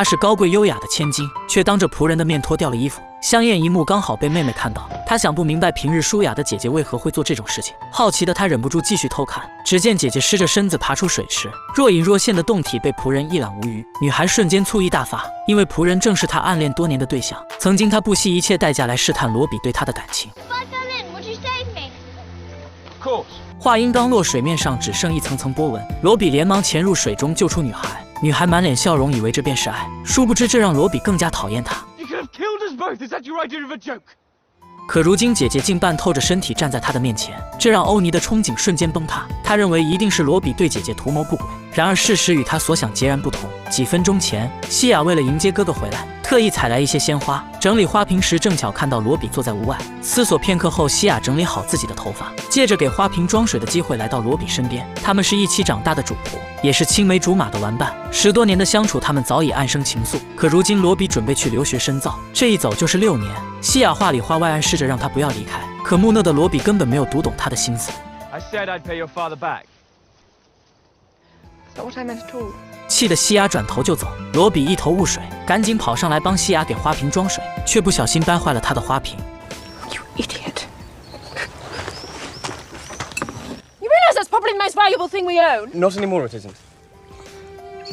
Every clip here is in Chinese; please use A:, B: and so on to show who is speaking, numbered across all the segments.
A: 她是高贵优雅的千金，却当着仆人的面脱掉了衣服。香艳一幕刚好被妹妹看到，她想不明白平日舒雅的姐姐为何会做这种事情。好奇的她忍不住继续偷看，只见姐姐湿着身子爬出水池，若隐若现的胴体被仆人一览无余。女孩瞬间醋意大发，因为仆人正是她暗恋多年的对象。曾经她不惜一切代价来试探罗比对她的感情。话音刚落，水面上只剩一层层波纹。罗比连忙潜入水中救出女孩，女孩满脸笑容，以为这便是爱，殊不知这让罗比更加讨厌她。可如今姐姐竟半透着身体站在她的面前，这让欧尼的憧憬瞬间崩塌。他认为一定是罗比对姐姐图谋不轨，然而事实与他所想截然不同。几分钟前，西雅为了迎接哥哥回来，特意采来一些鲜花，整理花瓶时正巧看到罗比坐在屋外。思索片刻后，西雅整理好自己的头发，借着给花瓶装水的机会来到罗比身边。他们是一起长大的主仆，也是青梅竹马的玩伴，10多年的相处，他们早已暗生情愫。可如今罗比准备去留学深造，这一走就是6年。西雅话里话外暗示着让他不要离开，可木讷的罗比根本没有读懂他的心思。气得西雅转头就走，罗比一头雾水，赶紧跑上来帮西雅给花瓶装水，却不小心掰坏了他的花瓶。
B: You idiot! You realize that's probably the most valuable thing we own?
C: Not anymore, it isn't.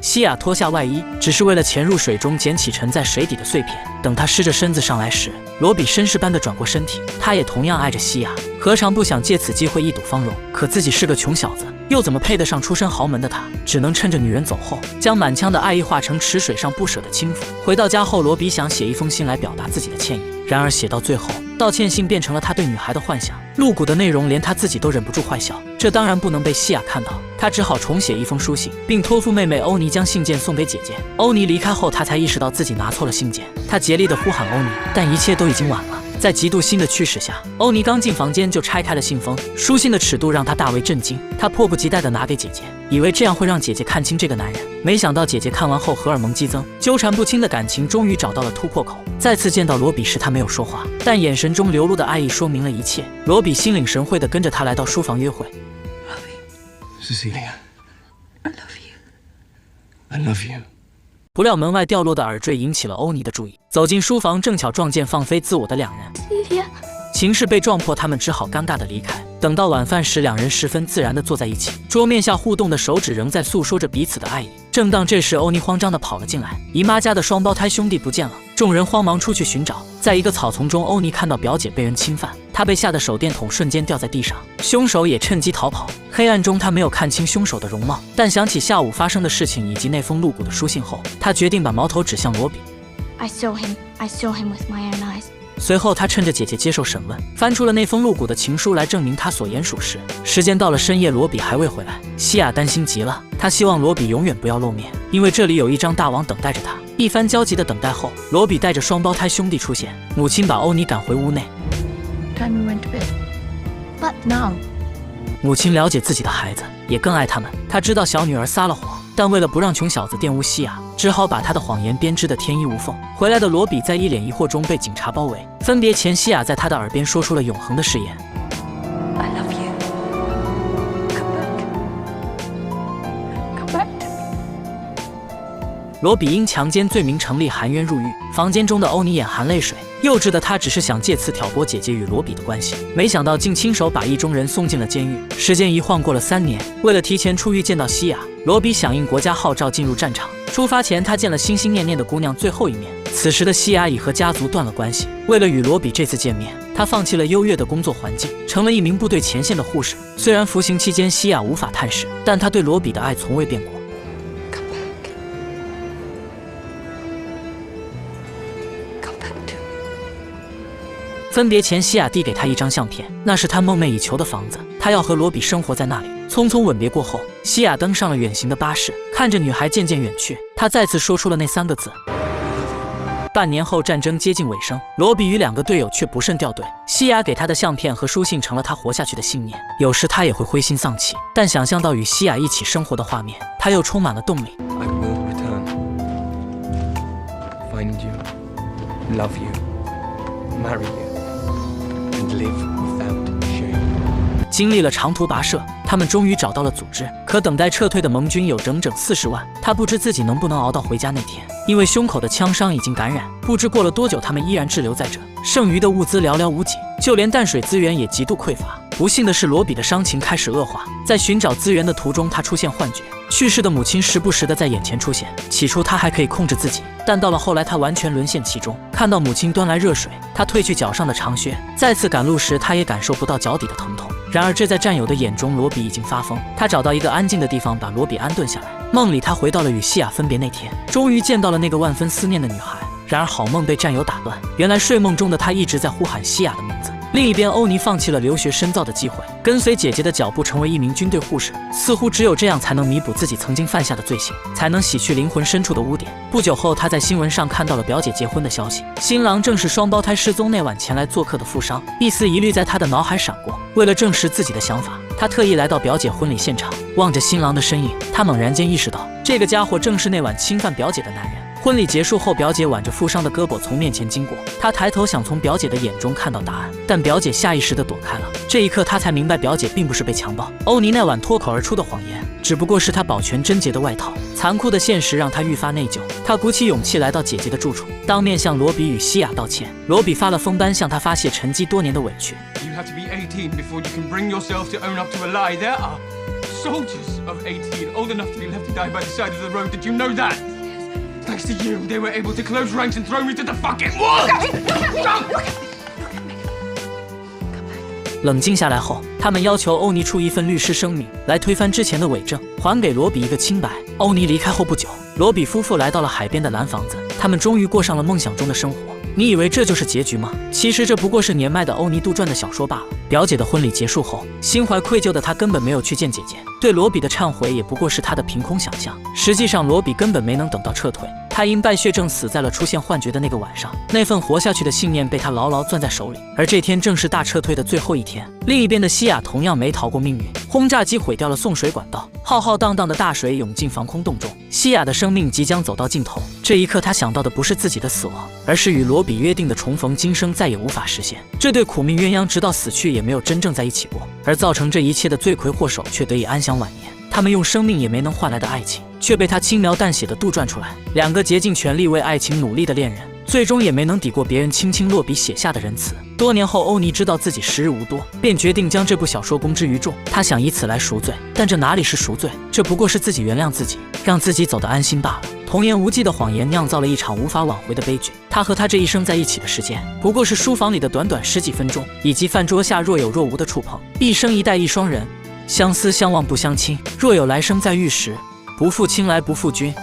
A: 西雅脱下外衣，只是为了潜入水中捡起沉在水底的碎片。等他湿着身子上来时，罗比绅士般的转过身体，他也同样爱着西雅，何尝不想借此机会一睹芳容？可自己是个穷小子，又怎么配得上出身豪门的他？只能趁着女人走后，将满腔的爱意化成池水上不舍的轻浮。回到家后，罗比想写一封信来表达自己的歉意，然而写到最后，道歉信变成了他对女孩的幻想，露骨的内容连他自己都忍不住坏笑。这当然不能被西雅看到，他只好重写一封书信，并托付妹妹欧尼将信件送给姐姐。欧尼离开后，他才意识到自己拿错了信件，他竭力地呼喊欧尼，但一切都已经晚了。在嫉妒心的驱使下，欧尼刚进房间就拆开了信封，书信的尺度让他大为震惊。他迫不及待地拿给姐姐，以为这样会让姐姐看清这个男人，没想到姐姐看完后荷尔蒙激增，纠缠不清的感情终于找到了突破口。再次见到罗比时，他没有说话，但眼神中流露的爱意说明了一切。罗比心领神会地跟着他来到书房约会。
C: Cecilia, I love you. I love you.
A: 不料门外掉落的耳坠引起了欧尼的注意，走进书房正巧撞见放飞自我的两人。
B: Cecilia.
A: 情势被撞破，他们只好尴尬地离开。等到晚饭时，两人十分自然地坐在一起，桌面下互动的手指仍在诉说着彼此的爱意。正当这时，欧尼慌张地跑了进来，姨妈家的双胞胎兄弟不见了。众人慌忙出去寻找，在一个草丛中，欧尼看到表姐被人侵犯，他被吓得手电筒瞬间掉在地上，凶手也趁机逃跑。黑暗中，他没有看清凶手的容貌，但想起下午发生的事情以及那封露骨的书信后，他决定把矛头指向罗比。
B: I saw him with my own eyes.
A: 随后，他趁着姐姐接受审问，翻出了那封露骨的情书来证明他所言属实。时间到了深夜，罗比还未回来，西雅担心极了，她希望罗比永远不要露面，因为这里有一张大网等待着他。一番焦急的等待后，罗比带着双胞胎兄弟出现，母亲把欧尼赶回屋内。
B: Time we went to bed. But now.
A: 母亲了解自己的孩子，也更爱他们。她知道小女儿撒了谎，但为了不让穷小子玷污西雅，只好把他的谎言编织得天衣无缝。回来的罗比在一脸疑惑中被警察包围。分别前，西雅在他的耳边说出了永恒的誓言
B: I love you. Come back. Come back to me.
A: 罗比因强奸罪名成立，含冤入狱。房间中的欧尼眼含泪水，幼稚的他只是想借此挑拨姐姐与罗比的关系，没想到竟亲手把意中人送进了监狱。时间一晃过了3年，为了提前出狱见到西雅，罗比响应国家号召进入战场。出发前，他见了心心念念的姑娘最后一面。此时的西雅已和家族断了关系，为了与罗比这次见面，他放弃了优越的工作环境，成了一名部队前线的护士。虽然服刑期间西雅无法探视，但他对罗比的爱从未变过。分别前，西雅递给他一张相片，那是他梦寐以求的房子，他要和罗比生活在那里。匆匆吻别过后，西雅登上了远行的巴士，看着女孩渐渐远去，他再次说出了那3个字。半年后，战争接近尾声，罗比与2个队友却不慎掉队。西雅给他的相片和书信成了他活下去的信念。有时他也会灰心丧气，但想象到与西雅一起生活的画面，他又充满了动力。
C: I will return. Find you. Love you. Marry you. And live without shame.
A: 经历了长途跋涉，他们终于找到了组织，可等待撤退的盟军有整整40万。他不知自己能不能熬到回家那天。因为胸口的枪伤已经感染，不知过了多久，他们依然滞留在这，剩余的物资寥寥无几，就连淡水资源也极度匮乏。不幸的是，罗比的伤情开始恶化，在寻找资源的途中，他出现幻觉，去世的母亲时不时的在眼前出现。起初他还可以控制自己，但到了后来，他完全沦陷其中。看到母亲端来热水，他褪去脚上的长靴，再次赶路时，他也感受不到脚底的疼痛。然而这在战友的眼中，罗比已经发疯。他找到一个安静的地方，把罗比安顿下来。梦里，他回到了与西亚分别那天，终于见到了那个万分思念的女孩。然而好梦被战友打断，原来睡梦中的他一直在呼喊西亚的名字。另一边，欧尼放弃了留学深造的机会，跟随姐姐的脚步成为一名军队护士。似乎只有这样才能弥补自己曾经犯下的罪行，才能洗去灵魂深处的污点。不久后，他在新闻上看到了表姐结婚的消息，新郎正是双胞胎失踪那晚前来做客的富商。一丝疑虑在他的脑海闪过，为了证实自己的想法，他特意来到表姐婚礼现场，望着新郎的身影，他猛然间意识到，这个家伙正是那晚侵犯表姐的男人。婚礼结束后，表姐挽着富商的胳膊从面前经过，他抬头想从表姐的眼中看到答案，但表姐下意识地躲开了。这一刻，他才明白表姐并不是被强暴，欧尼那晚脱口而出的谎言只不过是他保全贞洁的外套。残酷的现实让他愈发内疚，他鼓起勇气来到姐姐的住处，当面向罗比与西亚道歉。罗比发了疯般向他发泄沉积多年的委屈。
C: You have to be 18 before you can bring yourself to own up to a lie. There are soldiers of 18 old enough to be left to die by the side of the road. Did you know that? Thanks to you, they were able to close ranks and throw me to the fucking wall!
A: 冷静下来后，他们要求欧尼出一份律师声明，来推翻之前的伪证，还给罗比一个清白。欧尼离开后不久，罗比夫妇来到了海边的蓝房子，他们终于过上了梦想中的生活。你以为这就是结局吗？其实这不过是年迈的欧尼杜撰的小说罢了。表姐的婚礼结束后，心怀愧疚的她根本没有去见姐姐，对罗比的忏悔也不过是她的凭空想象。实际上，罗比根本没能等到撤退，他因败血症死在了出现幻觉的那个晚上。那份活下去的信念被他牢牢攥在手里，而这天正是大撤退的最后一天。另一边的西亚同样没逃过命运，轰炸机毁掉了送水管道，浩浩荡荡的大水涌进防空洞中，西亚的生命即将走到尽头。这一刻，他想到的不是自己的死亡，而是与罗比约定的重逢，今生再也无法实现。这对苦命鸳鸯直到死去也没有真正在一起过，而造成这一切的罪魁祸首却得以安享晚年。他们用生命也没能换来的爱情，却被他轻描淡写的杜撰出来。两个竭尽全力为爱情努力的恋人，最终也没能抵过别人轻轻落笔写下的仁慈。多年后，欧尼知道自己时日无多，便决定将这部小说公之于众。他想以此来赎罪，但这哪里是赎罪，这不过是自己原谅自己，让自己走得安心罢了。童言无忌的谎言酿造了一场无法挽回的悲剧。他和他这一生在一起的时间，不过是书房里的短短10几分钟，以及饭桌下若有若无的触碰。一生一代一双人，相思相望不相亲，若有来生再遇时，不负卿来不负君。